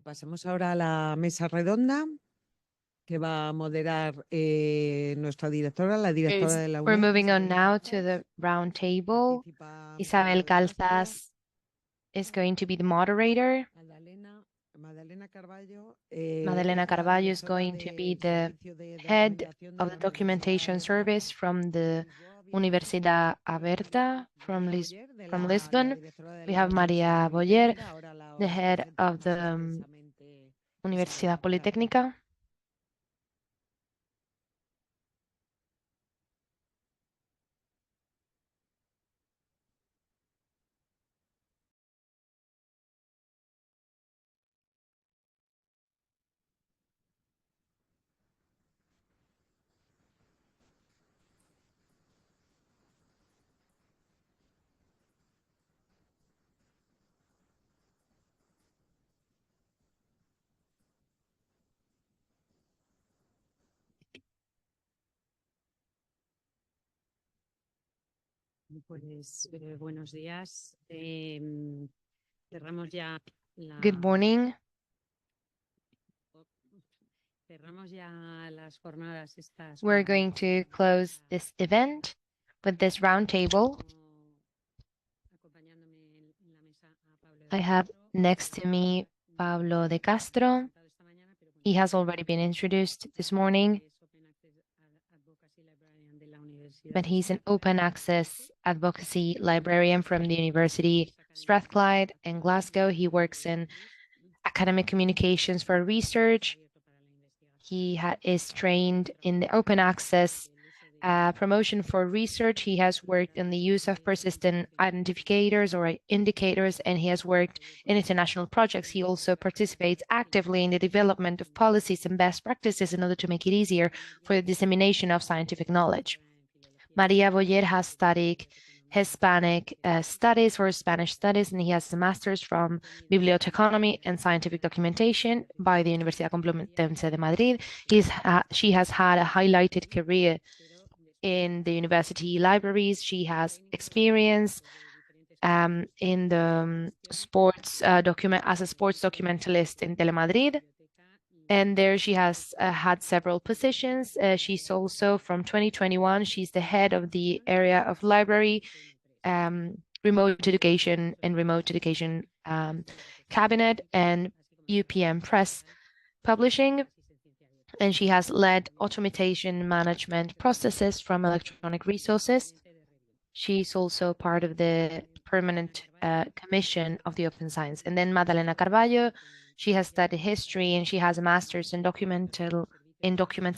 Pasemos ahora a la mesa redonda que va a moderar nuestra directora, la directora de la We're UNED. moving on now to the round table. Participa Isabel Pablo de Castro, Calzas is going to be the moderator. Madalena Carballo Madalena es la Carvalho is directora going to be del the Servicio de head Documentación de of the la Universidad documentation Abierta service from the de Lisboa. Universidad Aberta María Boyer, from la Lisbon. directora de We la have Universidad María Boyer, Politécnica. Ahora la the hora de head presentar of pasa the expresamente Isabel, Universidad la palabra. Politécnica. Pues buenos días. Cerramos ya Good morning. las jornadas estas. We're going to close this event with this roundtable. I have next to me Pablo de Castro. He has already been introduced this morning, but he's an open access advocacy librarian from the University Strathclyde in Glasgow. He works in academic communications for research. He is trained in the open access promotion for research. He has worked in the use of persistent identifiers or indicators, and he has worked in international projects. He also participates actively in the development of policies and best practices in order to make it easier for the dissemination of scientific knowledge. Maria Boyer has studied Hispanic studies or Spanish studies, and he has a master's from biblioteconomy and scientific documentation by the Universidad Complutense de Madrid. She has had a highlighted career in the university libraries. She has experience in the sports document as a sports documentalist in Telemadrid. And there she has had several positions. She's also from 2021, she's the head of the area of library, remote education and remote education cabinet and UPM Press Publishing. And she has led automation management processes from electronic resources. She's also part of the permanent commission of the Open Science. And then Madalena Carballo, she has studied history and she has a master's in document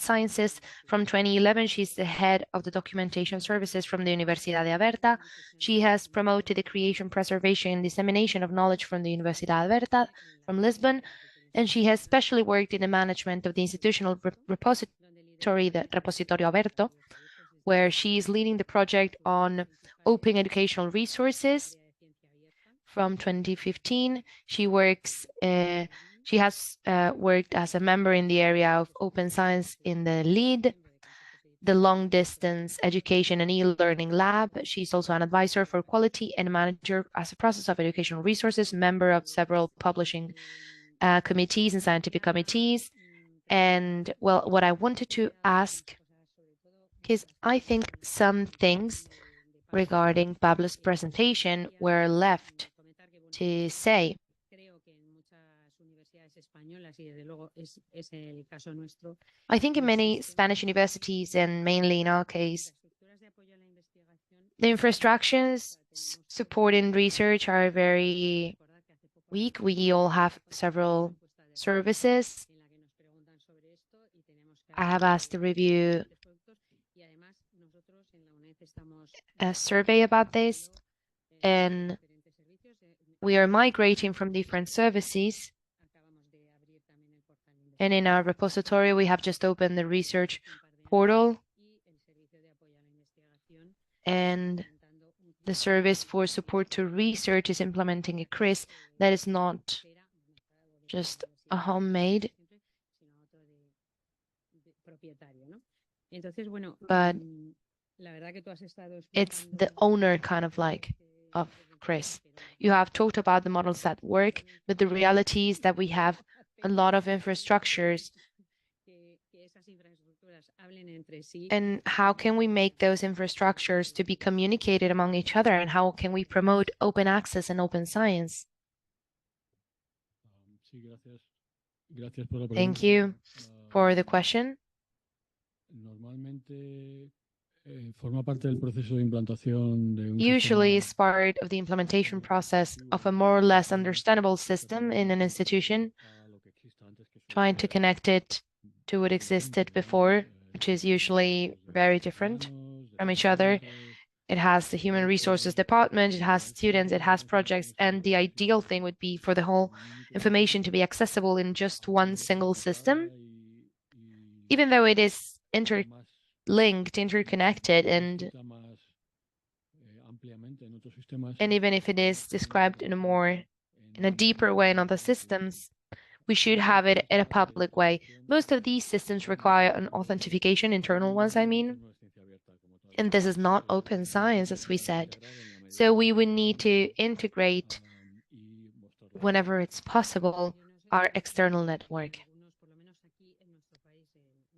sciences. From 2011, she's the head of the documentation services from the Universidad de Aberta. She has promoted the creation, preservation, and dissemination of knowledge from the Universidad de Aberta from Lisbon, and she has specially worked in the management of the institutional repository, the Repositorio Aberto, where she is leading the project on open educational resources. From 2015, she has worked as a member in the area of open science in the LEAD, the Long Distance Education and E-Learning Lab. She's also an advisor for quality and manager as a process of educational resources, member of several publishing committees and scientific committees. And well, what I wanted to ask is I think some things regarding Pablo's presentation were left to say. I think in many Spanish universities, and mainly in our case, the infrastructures supporting research are very weak. We all have several services. I have asked to review a survey about this, and we are migrating from different services. And in our repository, we have just opened the research portal and the service for support to research is implementing a CRIS that is not just a homemade, but it's the owner kind of like of Chris. You have talked about the models that work, but the reality is that we have a lot of infrastructures. And how can we make those infrastructures to be communicated among each other? And how can we promote open access and open science? Thank you for the question. Usually it's part of the implementation process of a more or less understandable system in an institution, trying to connect it to what existed before, which is usually very different from each other. It has the human resources department, it has students, it has projects, and the ideal thing would be for the whole information to be accessible in just one single system, even though it is interlinked, interconnected, and even if it is described in a deeper way in other systems, we should have it in a public way. Most of these systems require an authentication, internal ones, I mean, and this is not open science, as we said. So we would need to integrate, whenever it's possible, our external network.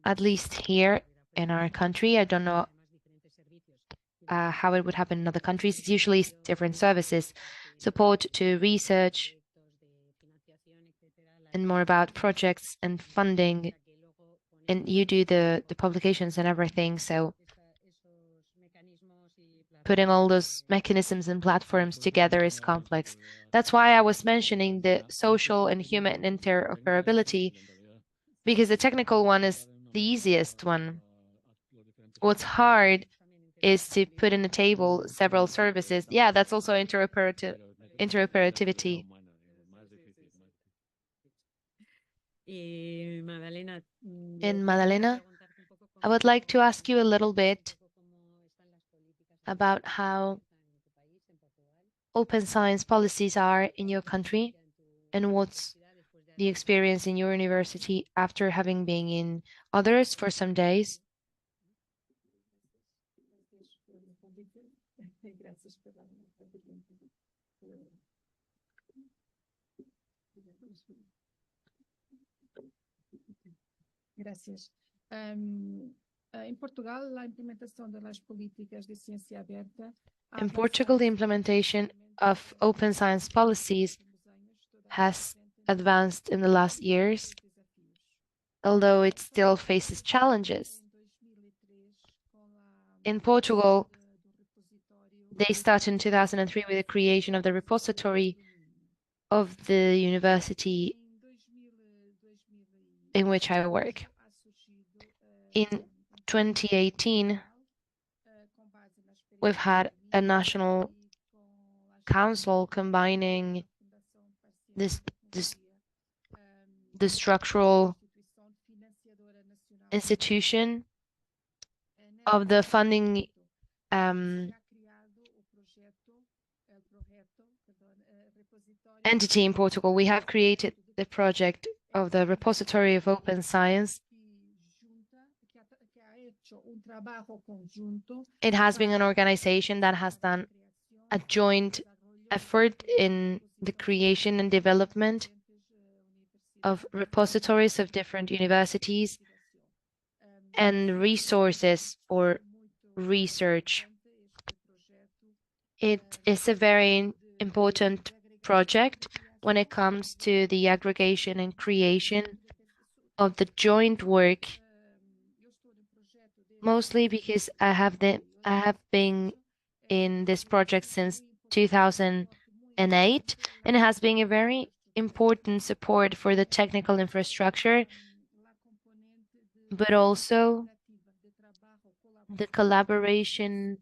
At least here in our country, I don't know how it would happen in other countries. It's usually different services, support to research, and more about projects and funding. And you do the publications and everything. So putting all those mechanisms and platforms together is complex. That's why I was mentioning the social and human interoperability, because the technical one is the easiest one. What's hard is to put in a table several services. Yeah, that's also interoperativity. In Madalena, I would like to ask you a little bit about how open science policies are in your country and what's the experience in your university after having been in others for some days. Gracias. In Portugal, the implementation of open science policies has advanced in the last years, although it still faces challenges. In Portugal, they started in 2003 with the creation of the repository of the university in which I work. In 2018, we've had a national council combining the structural institution of the funding entity in Portugal. We have created the project of the repository of open science. It has been an organization that has done a joint effort in the creation and development of repositories of different universities and resources for research. It is a very important project when it comes to the aggregation and creation of the joint work, mostly because I have been in this project since 2008, and it has been a very important support for the technical infrastructure, but also the collaboration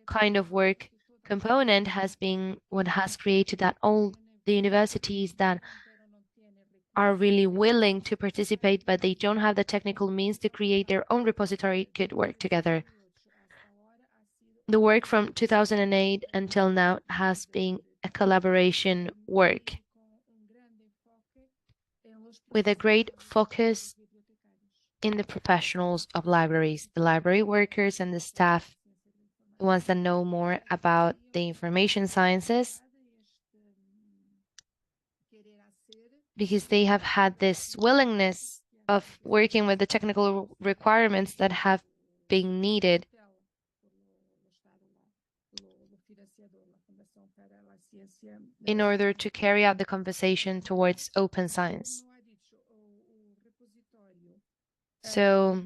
kind of work component has been what has created that all the universities that are really willing to participate, but they don't have the technical means to create their own repository, could work together. The work from 2008 until now has been a collaboration work with a great focus in the professionals of libraries, the library workers and the staff ones that know more about the information sciences, because they have had this willingness of working with the technical requirements that have been needed in order to carry out the conversation towards open science. So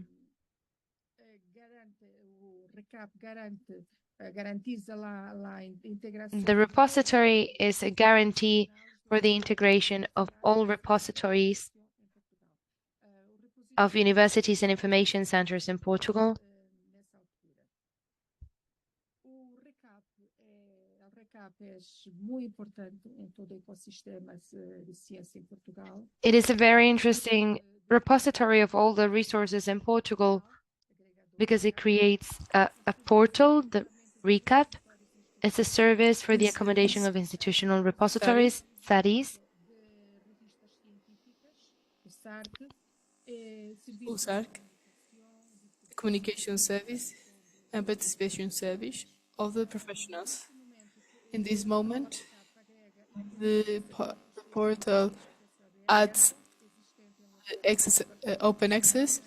the repository is a guarantee for the integration of all repositories of universities and information centers in Portugal. It is a very interesting repository of all the resources in Portugal because it creates a portal, the RECAP. It's a service for the accommodation of institutional repositories, studies. USARC, communication service and participation service of the professionals. In this moment, the portal adds open access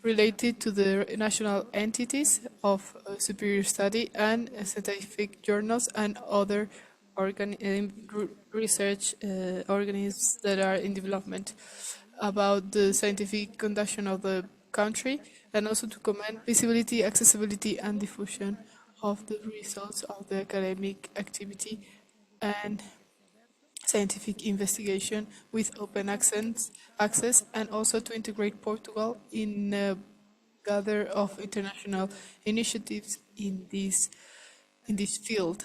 related to the national entities of superior study and scientific journals and other research organisms that are in development about the scientific conduction of the country, and also to comment visibility, accessibility, and diffusion of the results of the academic activity and scientific investigation with open access, and also to integrate Portugal in a gather of international initiatives in this field.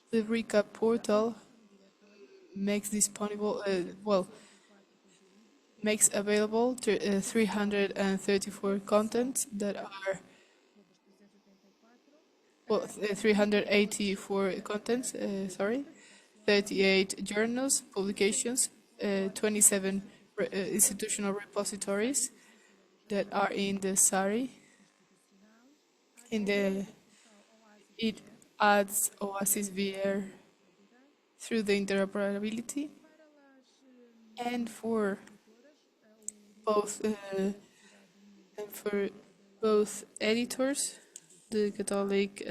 The RECAP portal makes disponible, makes available 334 contents that are 384 contents, 38 journals, publications, 27 institutional repositories that are in the SARI. It adds OASIS VR through the interoperability, and for both editors, the Catholic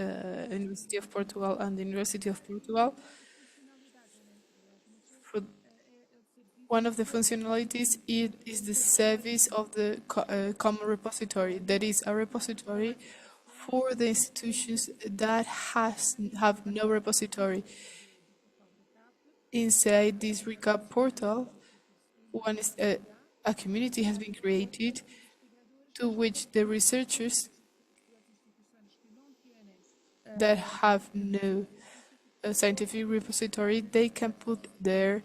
University of Portugal and the University of Portugal. For one of the functionalities is the service of the common repository. That is a repository for the institutions that have no repository. Inside this RECAP portal, a community has been created to which the researchers that have no scientific repository, they can put their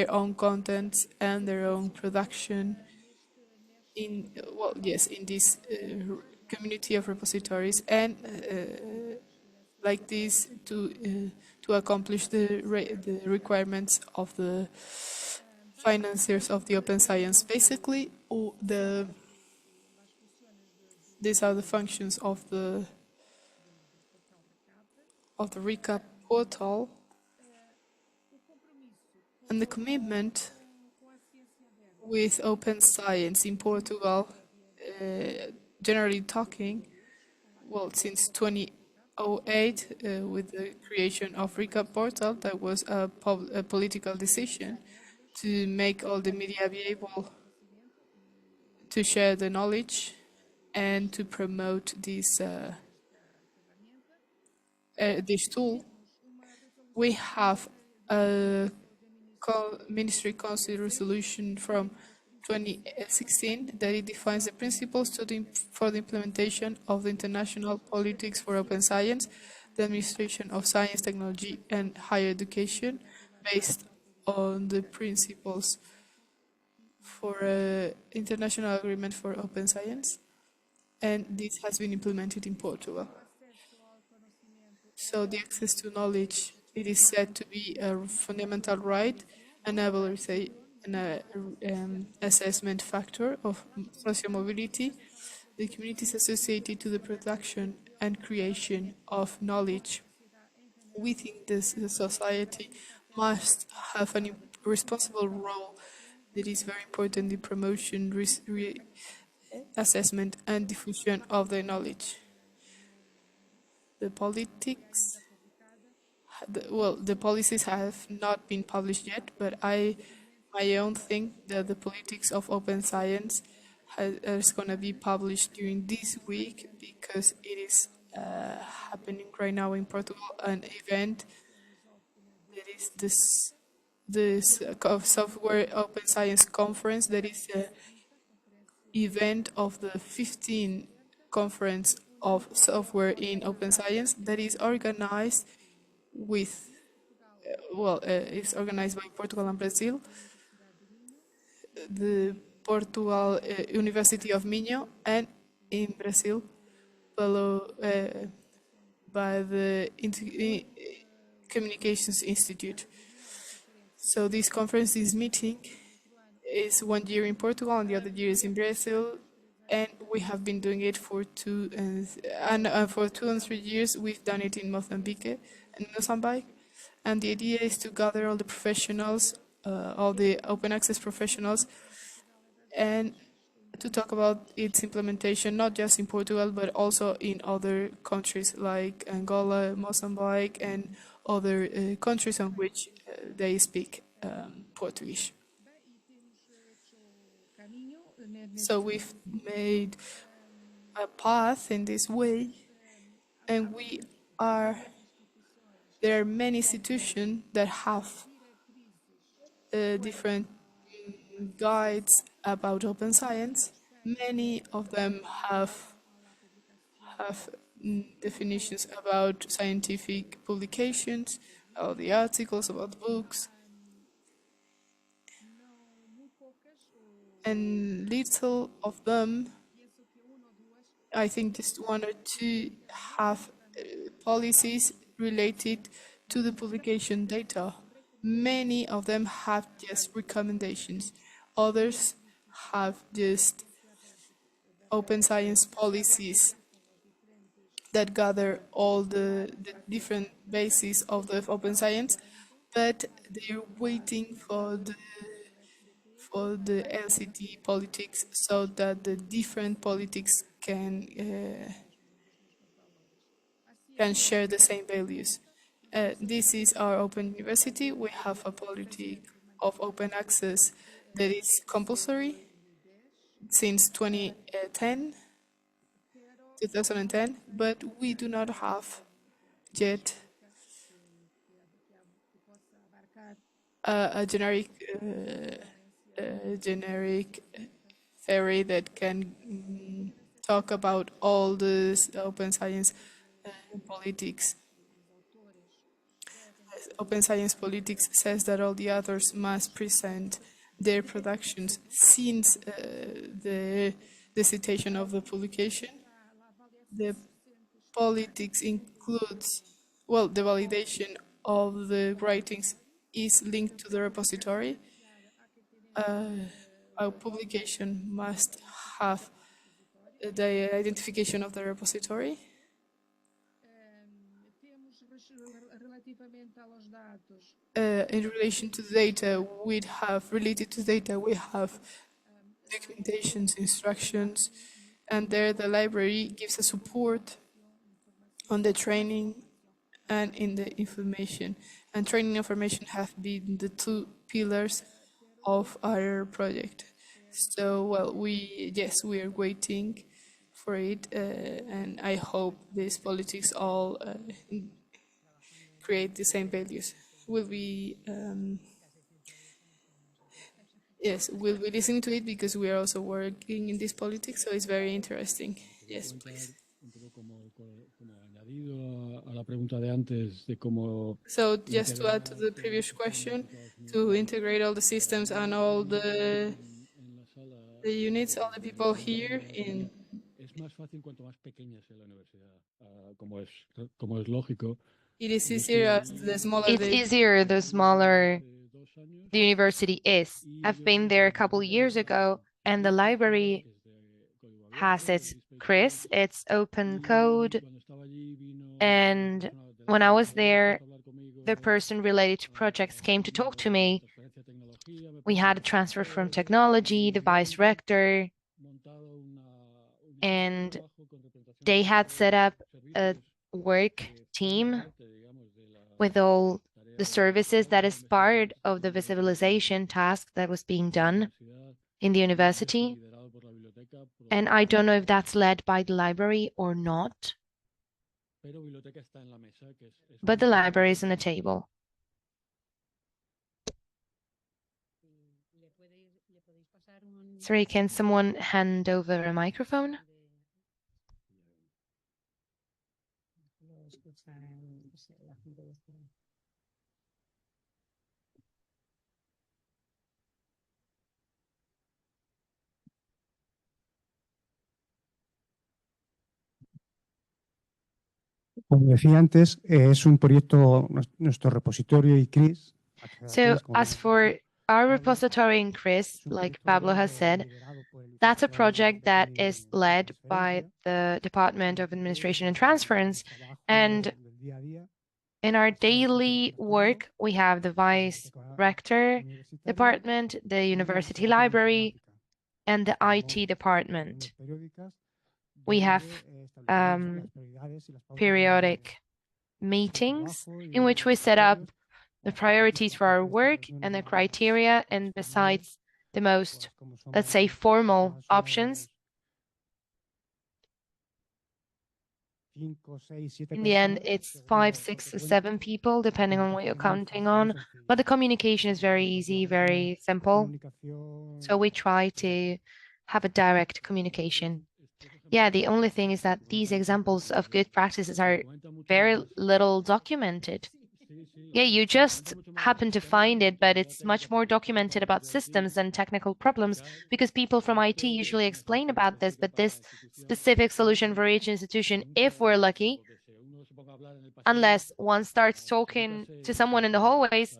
own contents and their own production in this community of repositories, and like this to accomplish the requirements of the financiers of the open science. Basically, these are the functions of the RECAP portal, and the commitment with open science in Portugal, generally talking, since 2008, with the creation of RECAP portal, that was a political decision to make all the media be able to share the knowledge and to promote this tool. We have a Ministry Council resolution from 2016 that it defines the principles for the implementation of the international politics for open science, the administration of science, technology, and higher education, based on the principles for international agreement for open science, and this has been implemented in Portugal. So the access to knowledge, it is said to be a fundamental right, an assessment factor of social mobility. the communities associated to the production and creation of knowledge within this society must have a responsible role that is very important in promotion, assessment, and diffusion of the knowledge. The politics, the policies have not been published yet, but my own think that the politics of open science is going to be published during this week because it is happening right now in Portugal, an event that is this software open science conference that is the event of the 15th conference of software in open science that is organized with it's organized by Portugal and Brazil, the Portugal University of Minho, and in Brazil by the Communications Institute. So this conference, this meeting, is 1 year in Portugal and the other year is in Brazil, and we have been doing it for 2 and 3 years. We've done it in Mozambique and Mozambique, and the idea is to gather all the professionals, all the open access professionals, and to talk about its implementation, not just in Portugal, but also in other countries like Angola, Mozambique, and other countries on which they speak Portuguese. So we've made a path in this way, and there are many institutions that have different guides about open science. Many of them have definitions about scientific publications, all the articles about books, and little of them, I think just 1 or 2 have policies related to the publication data. Many of them have just recommendations. Others have just open science policies that gather all the different bases of the open science, but they're waiting for the LCT politics so that the different politics can share the same values. This is our open university. We have a policy of open access that is compulsory since 2010, but we do not have yet a generic theory that can talk about all this open science politics. Open science politics says that all the authors must present their productions since the citation of the publication. The politics includes, the validation of the writings is linked to the repository. Our publication must have the identification of the repository. In relation to the data, we have documentations, instructions, and there the library gives a support on the training and in the information. And training information have been the 2 pillars of our project. So, we are waiting for it, and I hope these politics all create the same values. We'll be listening to it because we are also working in this politics, so it's very interesting. Yes, please. So just to add to the previous question, to integrate all the systems and all the units, all the people here in... It is easier the smaller It's easier the smaller the university is. I've been there a couple years ago, and the library has its Chris. It's open code. And when I was there, the person related to projects came to talk to me. We had a transfer from technology, the vice rector, and they had set up a work team with all the services that is part of the visibilization task that was being done in the university. And I don't know if that's led by the library or not, but the library is on the table. Sorry, can someone hand over a microphone? Como decía antes, es un proyecto, nuestro repositorio y Chris. So as for our repository in Chris, like Pablo has said, that's a project that is led by the Department of Administration and Transference. And in our daily work, we have the vice rector department, the university library, and the IT department. We have periodic meetings in which we set up the priorities for our work and the criteria, and besides the most, let's say, formal options, in the end, it's 5, 6, or 7 people, depending on what you're counting on. But the communication is very easy, very simple. So we try to have a direct communication. Yeah, the only thing is that these examples of good practices are very little documented. Yeah, you just happen to find it, but it's much more documented about systems and technical problems because people from IT usually explain about this, but this specific solution for each institution, if we're lucky, unless one starts talking to someone in the hallways,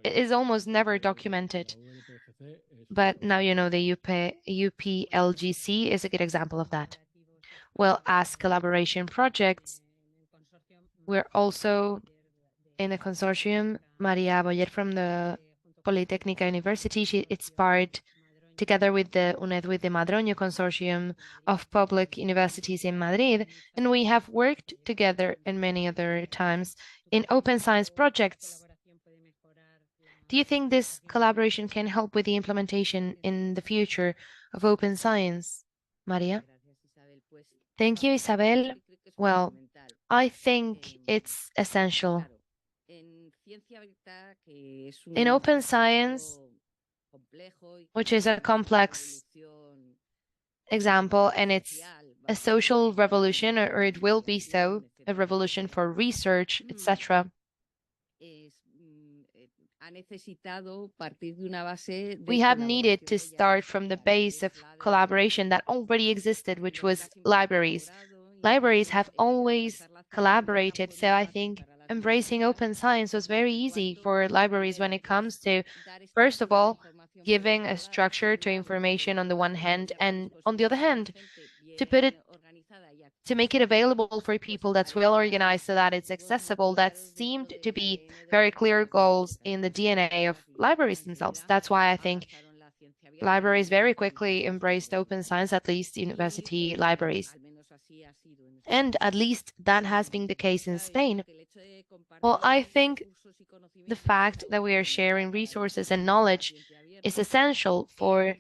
it is almost never documented. But now you know the UPLGC is a good example of that. Well, as collaboration projects, we're also in the consortium. Maria Boyer from the Politecnica University, it's part, together with the UNED, with the Madroño Consortium of Public Universities in Madrid, and we have worked together in many other times in open science projects. Do you think this collaboration can help with the implementation in the future of open science, Maria? Thank you, Isabel. Well, I think it's essential. In open science, which is a complex example, and it's a social revolution, or it will be so, a revolution for research, etc. We have needed to start from the base of collaboration that already existed, which was libraries. Libraries have always collaborated, so I think embracing open science was very easy for libraries when it comes to, first of all, giving a structure to information on the one hand, and on the other hand, to make it available for people that's well organized so that it's accessible. That seemed to be very clear goals in the DNA of libraries themselves. That's why I think libraries very quickly embraced open science, at least university libraries. And at least that has been the case in Spain. Well, I think the fact that we are sharing resources and knowledge is essential for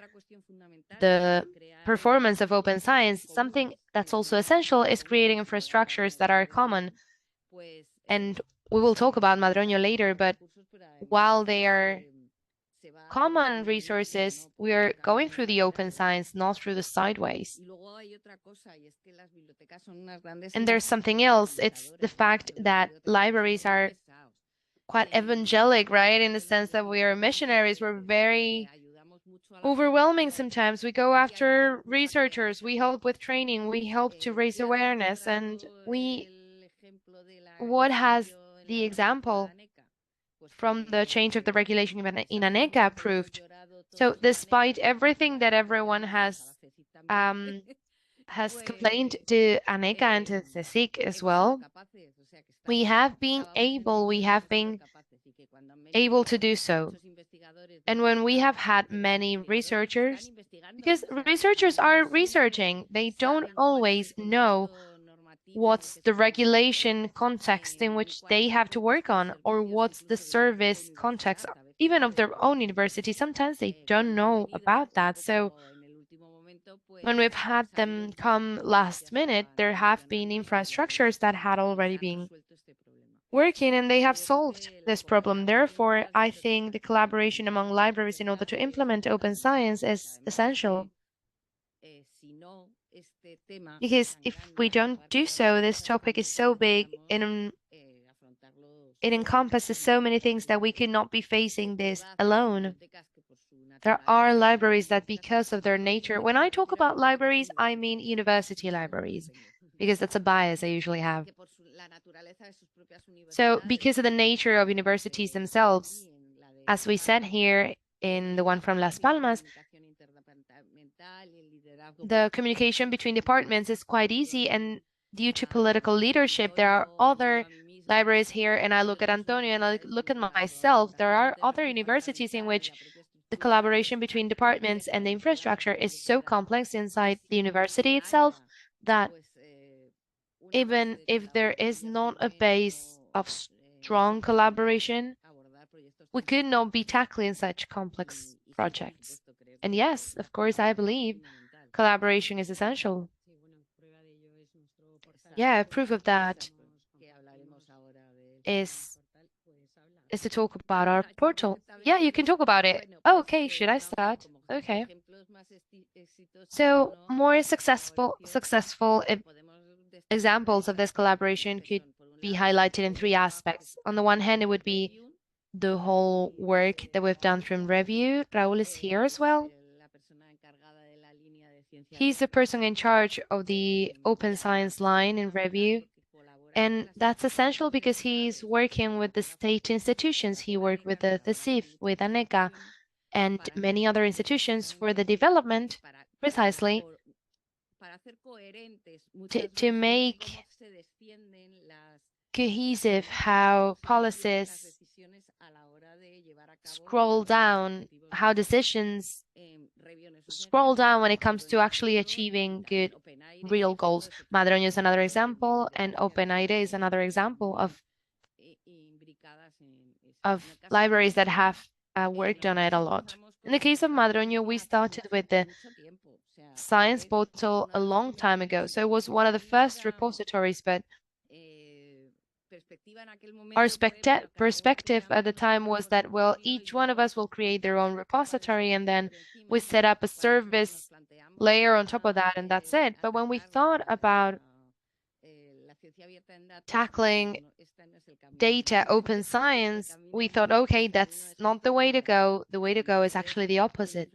the performance of open science. Something that's also essential is creating infrastructures that are common. And we will talk about Madroño later, but while they are common resources, we are going through the open science, not through the sideways. And there's something else. It's the fact that libraries are quite evangelic, right? In the sense that we are missionaries. We're very overwhelming sometimes. We go after researchers, we help with training, we help to raise awareness, and what has the example from the change of the regulation in ANECA proved? So despite everything that everyone has has complained to ANECA and to CSIC as well. We have been able to do so. And when we have had many researchers, because researchers are researching, they don't always know what's the regulation context in which they have to work on, or what's the service context, even of their own university. Sometimes they don't know about that. So when we've had them come last minute, there have been infrastructures that had already been working and they have solved this problem. Therefore, I think the collaboration among libraries in order to implement open science is essential. Because if we don't do so, this topic is so big and it encompasses so many things that we could not be facing this alone. There are libraries that, because of their nature, when I talk about libraries, I mean university libraries, because that's a bias I usually have. So because of the nature of universities themselves, as we said here in the one from Las Palmas, the communication between departments is quite easy, and due to political leadership, there are other libraries here, and I look at Antonio and I look at myself, there are other universities in which the collaboration between departments and the infrastructure is so complex inside the university itself that even if there is not a base of strong collaboration, we could not be tackling such complex projects. And yes, of course, I believe collaboration is essential. Yeah, proof of that is to talk about our portal. Yeah, you can talk about it. Oh, okay, should I start? Okay. So more successful examples of this collaboration could be highlighted in three aspects. On the one hand, it would be the whole work that we've done from review. Raúl is here as well. He's the person in charge of the open science line in review. And that's essential because he's working with the state institutions. He worked with the CIF, with ANECA, and many other institutions for the development, precisely, to make cohesive how policies scroll down, how decisions scroll down when it comes to actually achieving good real goals. Madroño is another example, and OpenAIRE is another example of libraries that have worked on it a lot. In the case of Madroño, we started with the science portal a long time ago, so it was one of the first repositories, but our perspective at the time was that, well, each one of us will create their own repository, and then we set up a service layer on top of that, and that's it. But when we thought about tackling data open science, we thought, okay, that's not the way to go. The way to go is actually the opposite.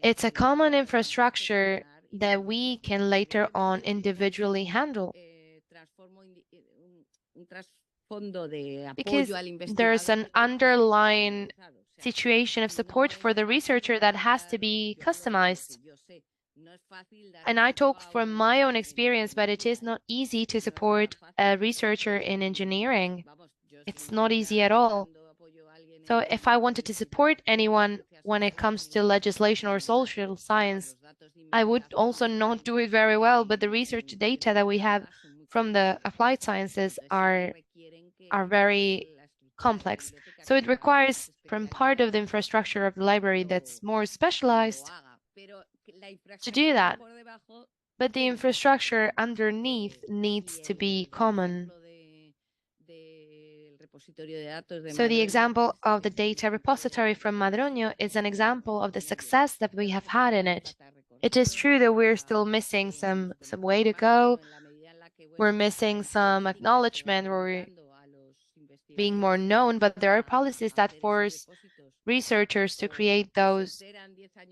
It's a common infrastructure that we can later on individually handle. Because there's an underlying situation of support for the researcher that has to be customized. And I talk from my own experience, but it is not easy to support a researcher in engineering. It's not easy at all. So if I wanted to support anyone when it comes to legislation or social science, I would also not do it very well, but the research data that we have from the applied sciences are very complex. So it requires from part of the infrastructure of the library that's more specialized to do that. But the infrastructure underneath needs to be common. So the example of the data repository from Madroño is an example of the success that we have had in it. It is true that we're still missing some way to go. We're missing some acknowledgement, or being more known, but there are policies that force researchers to create those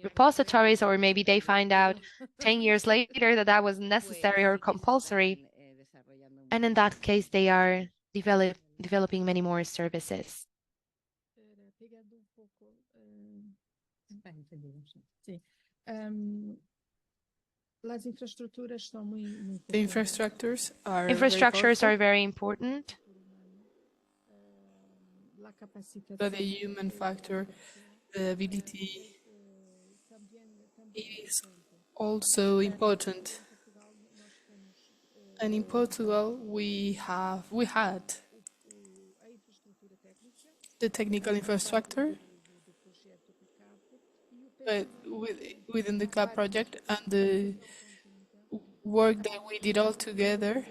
repositories, or maybe they find out 10 years later that that was necessary or compulsory. And in that case, they are developing many more services. Las infraestructuras são muito The infrastructures are Infrastructures very are very important. La capacitação. but the human factor, the ability, is also important. And in Portugal, we had the technical infrastructure, but within the CAP project and the work that we did all together.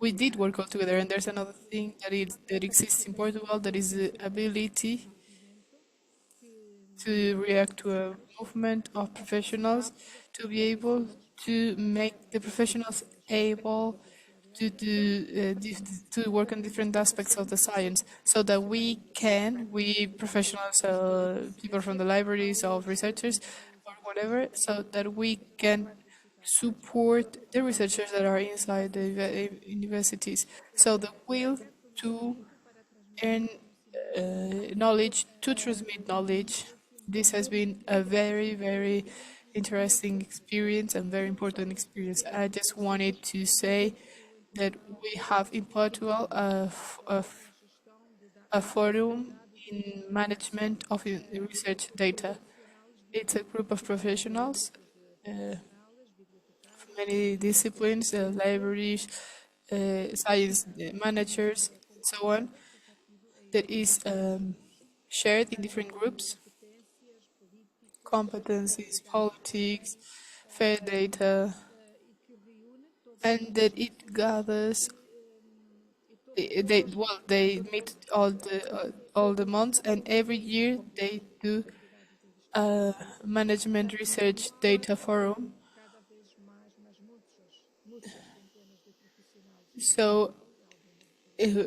We did work all together, and there's another thing that exists in Portugal, that is the ability to react to a movement of professionals, to be able to make the professionals able to do to work on different aspects of the science, so that we professionals, people from the libraries, of researchers, or whatever, so that we can support the researchers that are inside the universities. So the will to earn knowledge, to transmit knowledge. This has been a very, very interesting experience and very important experience. I just wanted to say that we have in Portugal a forum in management of research data. It's a group of professionals from many disciplines, libraries, science managers, and so on, that is shared in different groups: competencies, politics, fair data, and that it gathers. They meet all the months, and every year they do a management research data forum. So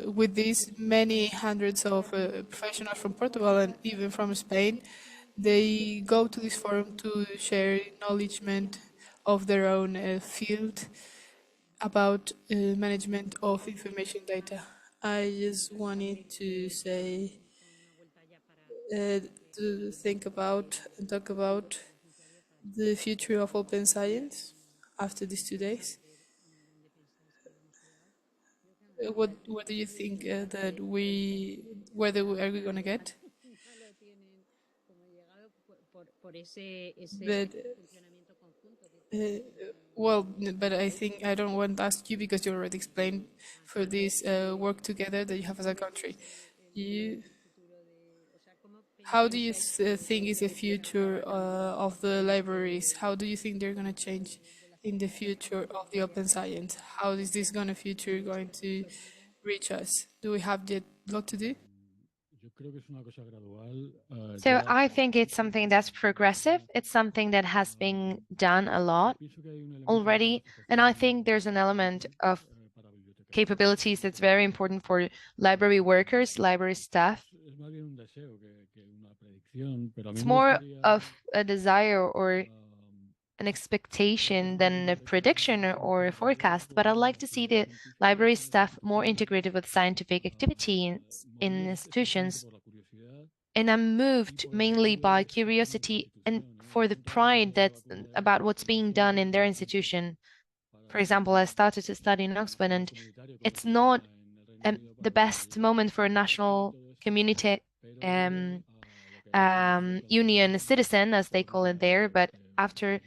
with these many hundreds of professionals from Portugal and even from Spain, they go to this forum to share acknowledgement of their own field about management of information data. I just wanted to say, to think about and talk about the future of open science after these 2 days. What do you think that are we gonna get? But, but I think I don't want to ask you, because you already explained for this work together that you have as a country. How do you think is the future of the libraries? How do you think they're going to change in the future of the open science? How is this going to reach us? Do we have yet a lot to do? So I think it's something that's progressive. It's something that has been done a lot already. And I think there's an element of capabilities that's very important for library workers, library staff. It's more of a desire or an expectation than a prediction or a forecast, but I'd like to see the library staff more integrated with scientific activity in institutions. And I'm moved mainly by curiosity and for the pride that's about what's being done in their institution. For example, I started to study in Oxford, and it's not the best moment for a national community union citizen, as they call it there, but after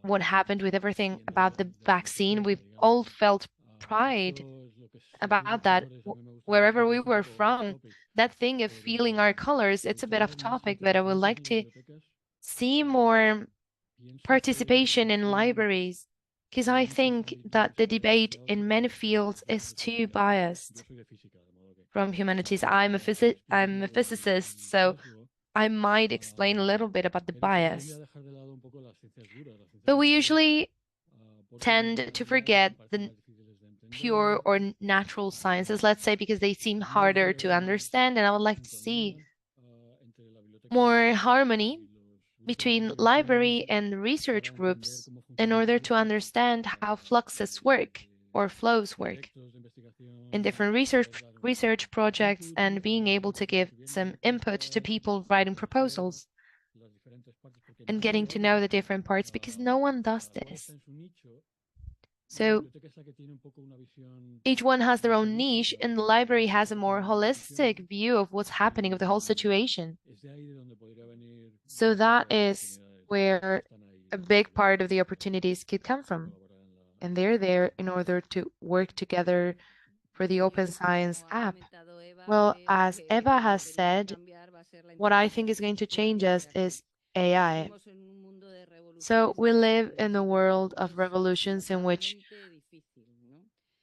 what happened with everything about the vaccine, we've all felt pride about that wherever we were from. That thing of feeling our colors, it's a bit off topic, but I would like to see more participation in libraries, because I think that the debate in many fields is too biased from humanities. I'm a physicist, so I might explain a little bit about the bias. But we usually tend to forget the pure or natural sciences, let's say, because they seem harder to understand, and I would like to see more harmony between library and research groups in order to understand how fluxes work or flows work in different research projects, and being able to give some input to people writing proposals. and getting to know the different parts, because no one does this. So each one has their own niche, and the library has a more holistic view of what's happening, of the whole situation. So that is where a big part of the opportunities could come from. And they're there in order to work together for the Open Science app. Well, as Eva has said, what I think is going to change us is AI. So we live in a world of revolutions in which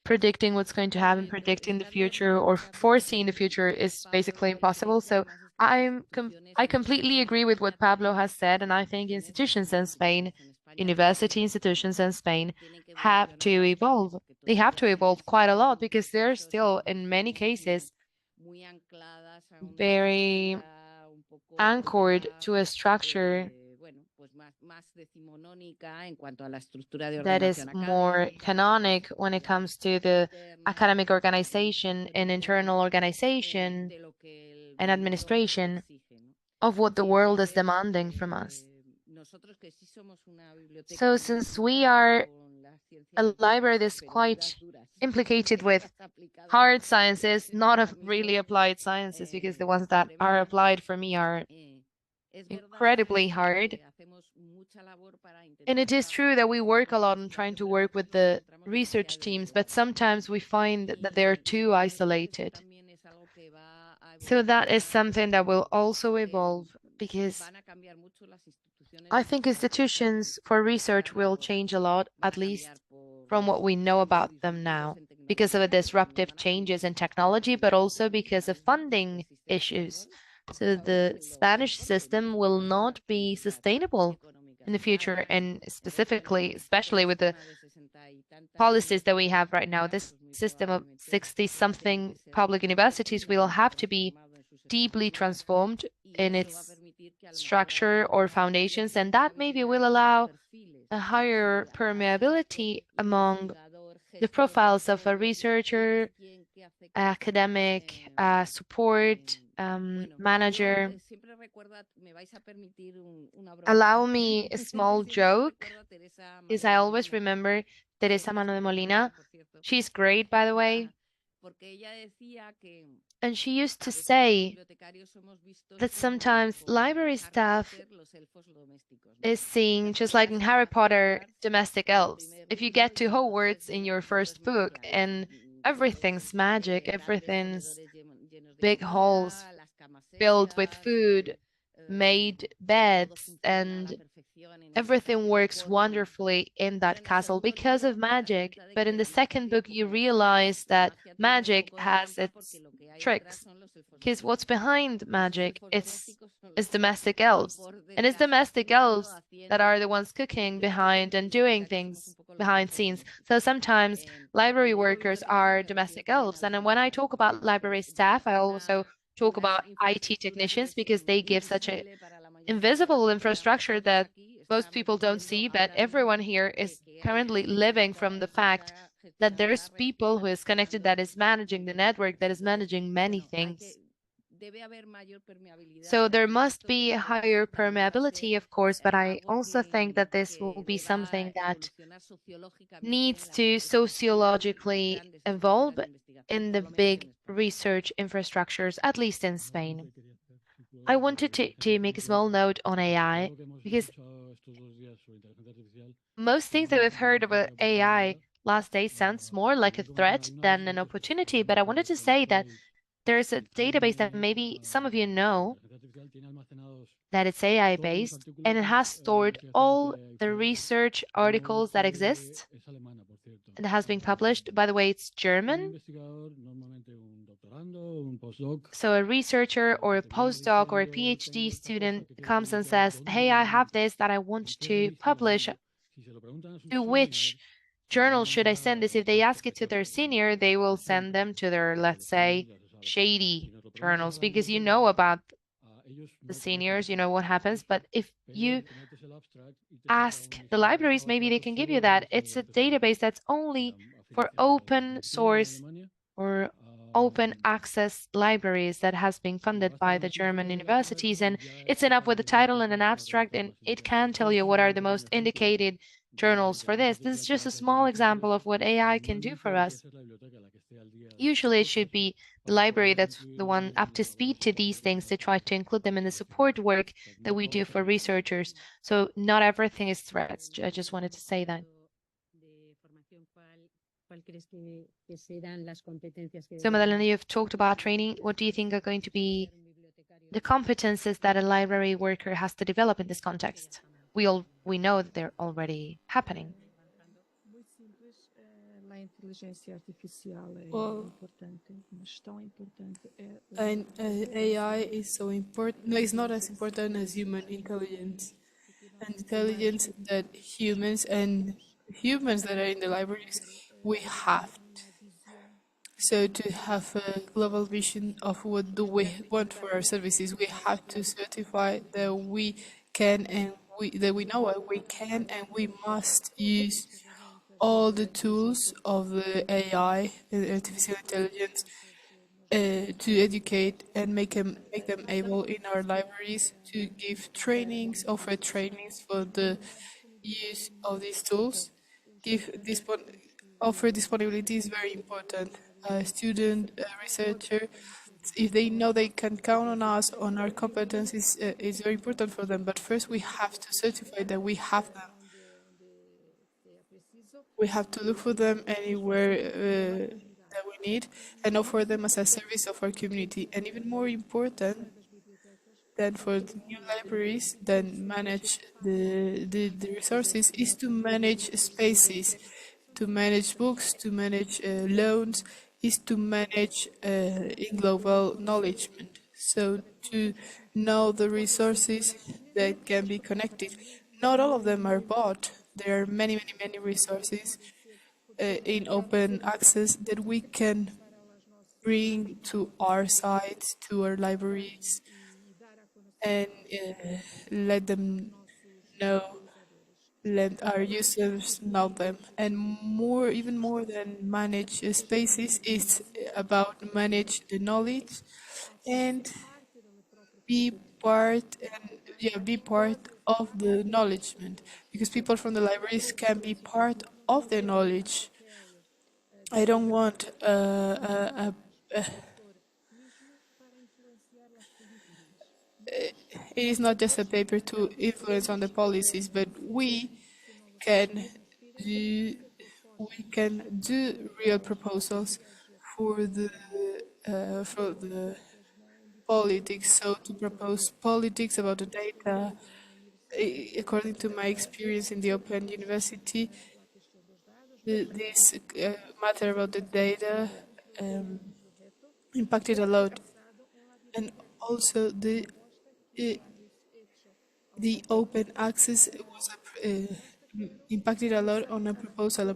predicting what's going to happen, predicting the future, or foreseeing the future is basically impossible. So I completely agree with what Pablo has said, and I think institutions in Spain, university institutions in Spain, have to evolve. They have to evolve quite a lot because they're still, in many cases, very anchored to a structure that is more canonic when it comes to the academic organization and internal organization and administration of what the world is demanding from us. So since we are a library that's quite implicated with hard sciences, not of really applied sciences, because the ones that are applied for me are incredibly hard. And it is true that we work a lot on trying to work with the research teams, but sometimes we find that they're too isolated. So that is something that will also evolve, because I think institutions for research will change a lot, at least from what we know about them now, because of the disruptive changes in technology, but also because of funding issues. So the Spanish system will not be sustainable in the future, and specifically, especially with the policies that we have right now, this system of 60-something public universities will have to be deeply transformed in its structure or foundations, and that maybe will allow a higher permeability among the profiles of a researcher, academic, support, manager. Allow me a small joke, because I always remember Teresa Mano de Molina. She's great, by the way. And she used to say that sometimes library staff is seen, just like in Harry Potter, domestic elves. If you get to Hogwarts in your first book and everything's magic, everything's big halls filled with food, made beds, and everything works wonderfully in that castle because of magic. But in the second book, you realize that magic has its tricks. Because what's behind magic is domestic elves. And it's domestic elves that are the ones cooking behind and doing things behind scenes. So sometimes library workers are domestic elves. And then when I talk about library staff, I also talk about IT technicians, because they give such a invisible infrastructure that most people don't see, but everyone here is currently living from the fact that there's people who is connected, that is managing the network, that is managing many things. So there must be a higher permeability, of course, but I also think that this will be something that needs to sociologically evolve in the big research infrastructures, at least in Spain. I wanted to make a small note on AI, because most things that we've heard about AI last day sounds more like a threat than an opportunity, but I wanted to say that there's a database that maybe some of you know that it's AI based, and it has stored all the research articles that exist and has been published. By the way, it's German. So a researcher or a postdoc or a PhD student comes and says, hey, I have this that I want to publish. To which journal should I send this? If they ask it to their senior, they will send them to their, let's say, shady journals, because you know about the seniors, you know what happens. But if you ask the libraries, maybe they can give you that. It's a database that's only for open source or open access libraries that has been funded by the German universities, and it's enough with a title and an abstract, and it can tell you what are the most indicated journals for this. This is just a small example of what AI can do for us. Usually it should be the library that's the one up to speed to these things to try to include them in the support work that we do for researchers. So not everything is threats. I just wanted to say that. So Madalena, you've talked about training. What do you think are going to be the competences that a library worker has to develop in this context? We know that they're already happening. Muito simples, a inteligência artificial é Well, importante, mas tão importante é And AI is so important. No, it's not as important as human intelligence. And intelligence that humans that are in the libraries, we have. So to have a global vision of what do we want for our services, we have to certify that we can and that we know what we can and we must use all the tools of the AI, artificial intelligence, to educate and make them able in our libraries to give trainings, offer trainings for the use of these tools. Offer disponibility is very important. A student, a researcher, if they know they can count on us, on our competencies, is very important for them. But first, we have to certify that we have them. We have to look for them anywhere that we need and offer them as a service of our community. And even more important than for the new libraries that manage the resources is to manage spaces, to manage books, to manage loans, is to manage in global knowledgement. So to know the resources that can be connected. Not all of them are bought. There are many, many, many resources in open access that we can bring to our sites, to our libraries, and let them know, let our users know them. And more, even more than manage spaces, it's about manage the knowledge and be part be part of the knowledgement, because people from the libraries can be part of the knowledge. I don't want it is not just a paper to influence on the policies, but can do we can do real proposals for the politics. So to propose politics about the data, according to my experience in the Open University, this matter about the data impacted a lot, and also the open access was impacted a lot on a proposal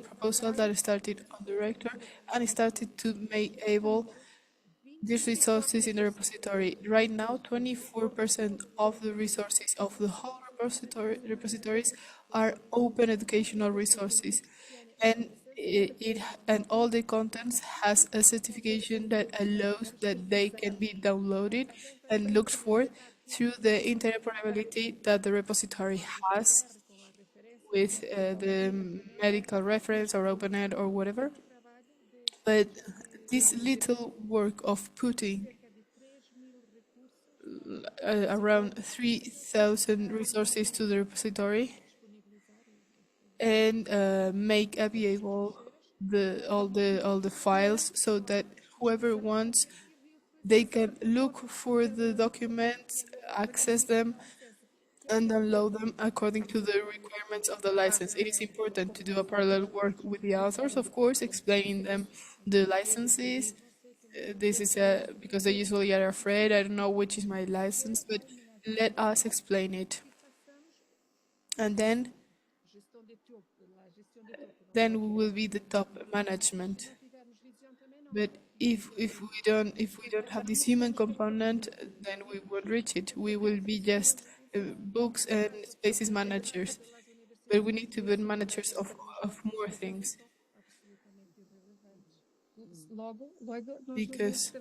that started on the rector and started to make able these resources in the repository. Right now, 24% of the resources of the whole repositories are open educational resources, and and all the contents has a certification that allows that they can be downloaded and looked for through the interoperability that the repository has with the medical reference or OpenEd or whatever. But this little work of putting around 3,000 resources to the repository and make available all the files so that whoever wants, they can look for the documents, access them, and download them according to the requirements of the license. It is important to do a parallel work with the authors, of course, explaining them the licenses. This is because they usually are afraid, I don't know which is my license, but let us explain it. And then we will be the top management. But if we don't have this human component, then we won't reach it. We will be just books and spaces managers. But we need to be managers of more things. because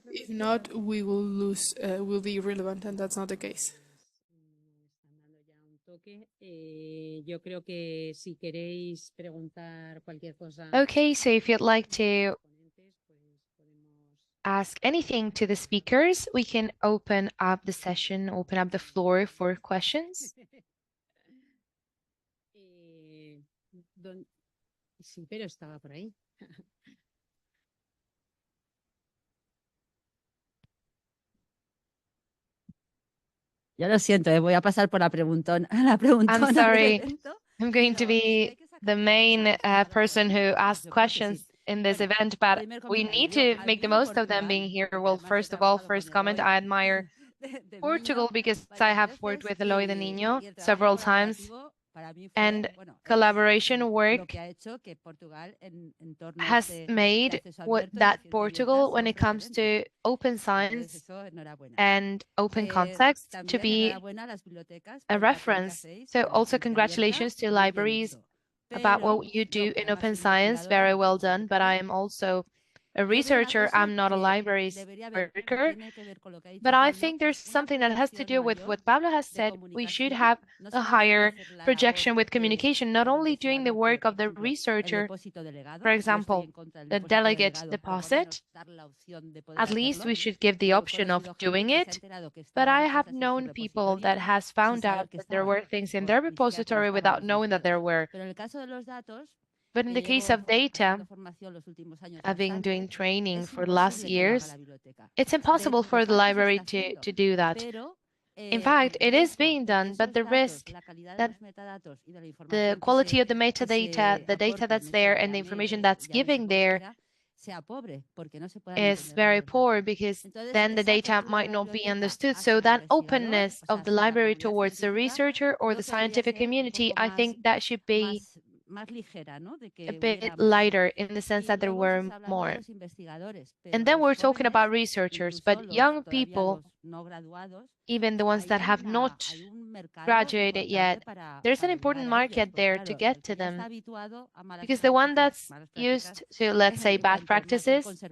if not, we will lose, will be irrelevant, and that's not the case. Okay, so if you'd like to ask anything to the speakers, we can open up the session, open up the floor for questions. Yo lo siento, voy a pasar por la preguntona. I'm sorry, I'm going to be the main person who asks questions in this event, but we need to make the most of them being here. Well, first of all, first comment, I admire Portugal because I have worked with Eloy de Niño several times, and collaboration work has made that Portugal, when it comes to open science and open context, to be a reference. So also congratulations to libraries about what you do in open science. Very well done. But I am also a researcher. I'm not a libraries worker. But I think there's something that has to do with what Pablo has said. We should have a higher projection with communication, not only doing the work of the researcher, for example, the delegate deposit. At least we should give the option of doing it. But I have known people that has found out that there were things in their repository without knowing that there were. But in the case of data, I've been doing training for the last years, it's impossible for the library to do that. In fact, it is being done, but the risk that the quality of the metadata, the data that's there, and the information that's given there is very poor, because then the data might not be understood. So that openness of the library towards the researcher or the scientific community, I think that should be a bit lighter, in the sense that there were more. And then we're talking about researchers, but young people, even the ones that have not graduated yet, there's an important market there to get to them, because the one that's used to, let's say, bad practices,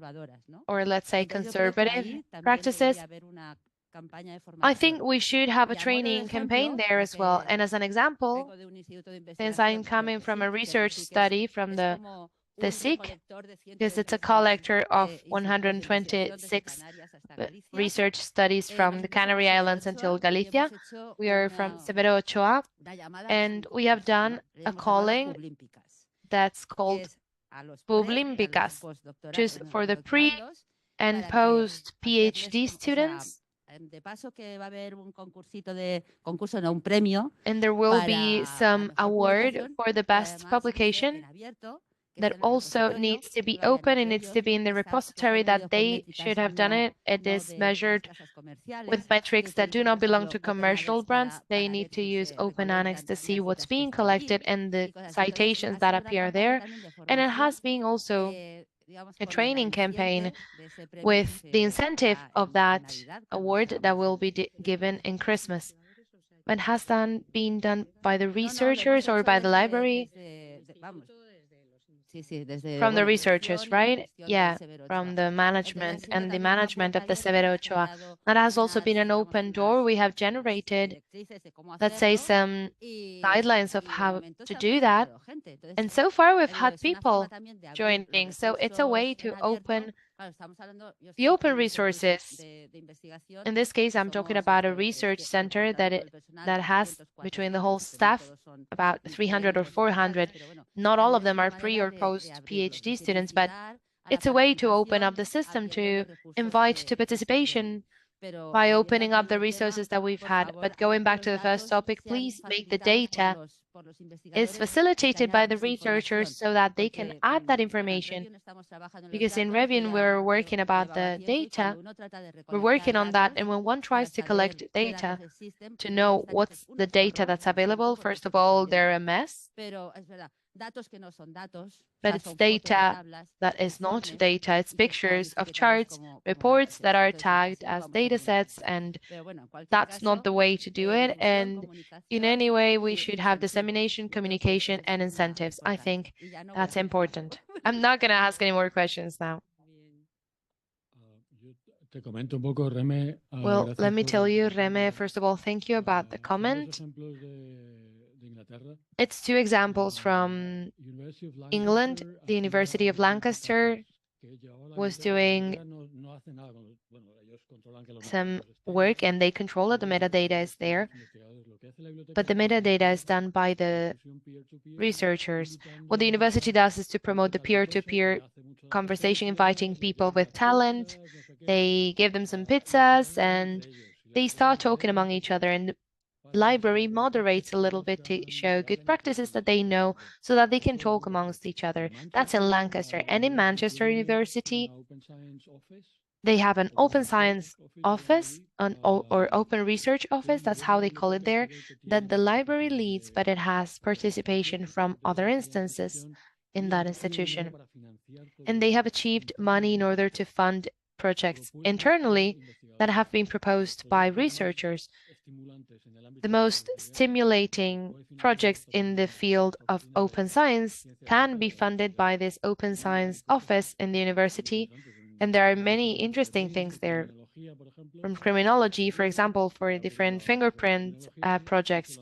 or let's say conservative practices, I think we should have a training campaign there as well. And as an example, since I'm coming from a research study from the SIC, because it's a collector of 126 research studies from the Canary Islands until Galicia. We are from Severo Ochoa, and we have done a calling that's called Publimpicas, just for the pre and post PhD students. And there will be some award for the best publication that also needs to be open. It needs to be in the repository that they should have done it. It is measured with metrics that do not belong to commercial brands. They need to use Open Annex to see what's being collected and the citations that appear there. And it has been also a training campaign with the incentive of that award that will be given in Christmas. But has that been done by the researchers or by the library? From the researchers, right? Yeah, from the management and the management of the Severo Ochoa. That has also been an open door. We have generated, let's say, some guidelines of how to do that. And so far, we've had people joining. So it's a way to open the open resources. In this case, I'm talking about a research center that has, between the whole staff, about 300 or 400. Not all of them are pre or post PhD students, but it's a way to open up the system, to invite to participation by opening up the resources that we've had. But going back to the first topic, please make the data is facilitated by the researchers so that they can add that information. Because in Revin, we're working about the data, we're working on that. And when one tries to collect data to know what's the data that's available, first of all, they're a mess. But it's data that is not data. It's pictures of charts, reports that are tagged as data sets, and that's not the way to do it. And in any way, we should have dissemination, communication, and incentives. I think that's important. I'm not going to ask any more questions now. Well, let me tell you, Reme, first of all, thank you about the comment. It's two examples from England. The University of Lancaster was doing some work and they control it. The metadata is there, but the metadata is done by the researchers. What the university does is to promote the peer-to-peer conversation, inviting people with talent. They give them some pizzas and they start talking among each other, and the library moderates a little bit to show good practices that they know so that they can talk amongst each other. That's in Lancaster. And in Manchester University, they have an open science office or open research office, that's how they call it there, that the library leads, but it has participation from other instances in that institution. And they have achieved money in order to fund projects internally that have been proposed by researchers. The most stimulating projects in the field of open science can be funded by this open science office in the university. And there are many interesting things there. From criminology, for example, for different fingerprint projects,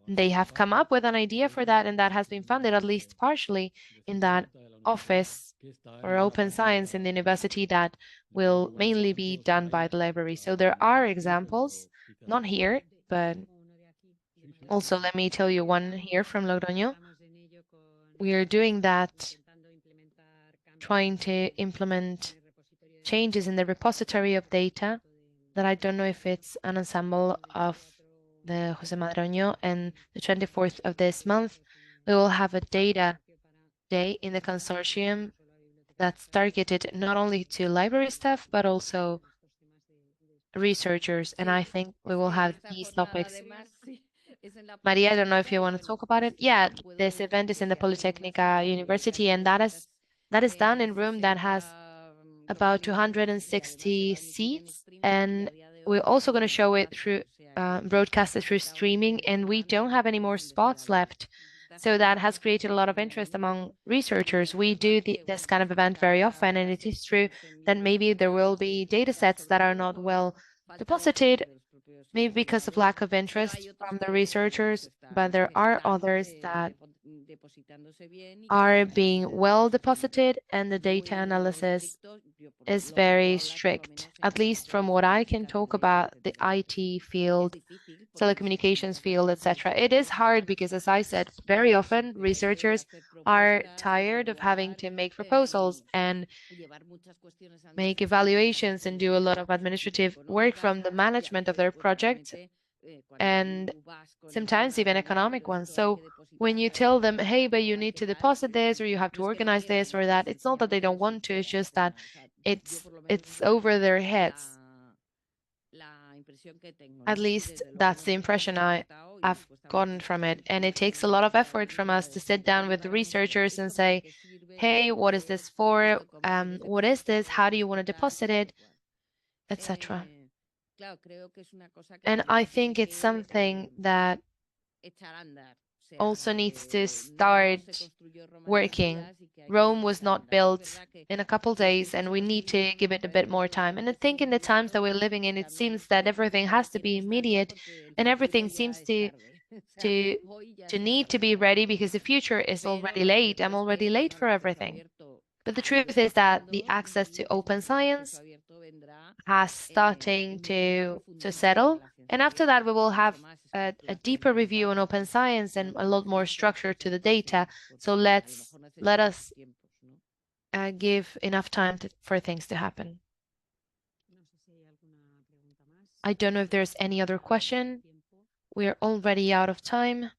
they have come up with an idea for that, and that has been funded at least partially in that office for open science in the university that will mainly be done by the library. So there are examples, not here, but also let me tell you one here from Logroño. We are doing that, trying to implement changes in the repository of data that I don't know if it's an ensemble of the José Madroño, and the 24th of this month, we will have a data day in the consortium that's targeted not only to library staff, but also researchers. And I think we will have these topics. Maria, I don't know if you want to talk about it. Yeah, this event is in the Politecnica University, and that is done in a room that has about 260 seats, and we're also going to show it through broadcast it through streaming, and we don't have any more spots left. So that has created a lot of interest among researchers. We do this kind of event very often, and it is true that maybe there will be data sets that are not well deposited, maybe because of lack of interest from the researchers, but there are others that are being well deposited, and the data analysis is very strict, at least from what I can talk about the IT field, telecommunications field, etc. It is hard because, as I said, very often researchers are tired of having to make proposals and make evaluations and do a lot of administrative work from the management of their project, and sometimes even economic ones. So when you tell them, hey, but you need to deposit this, or you have to organize this or that, it's not that they don't want to, it's just that it's over their heads. At least that's the impression I've gotten from it. And it takes a lot of effort from us to sit down with the researchers and say, hey, what is this for? What is this? How do you want to deposit it? Etc. And I think it's something that also needs to start working. Rome was not built in a couple days, and we need to give it a bit more time. And I think in the times that we're living in, it seems that everything has to be immediate, and everything seems to need to be ready because the future is already late. I'm already late for everything. But the truth is that the access to open science has starting to settle. And after that, we will have a deeper review on open science and a lot more structure to the data. So let us give enough time for things to happen. I don't know if there's any other question. We're already out of time.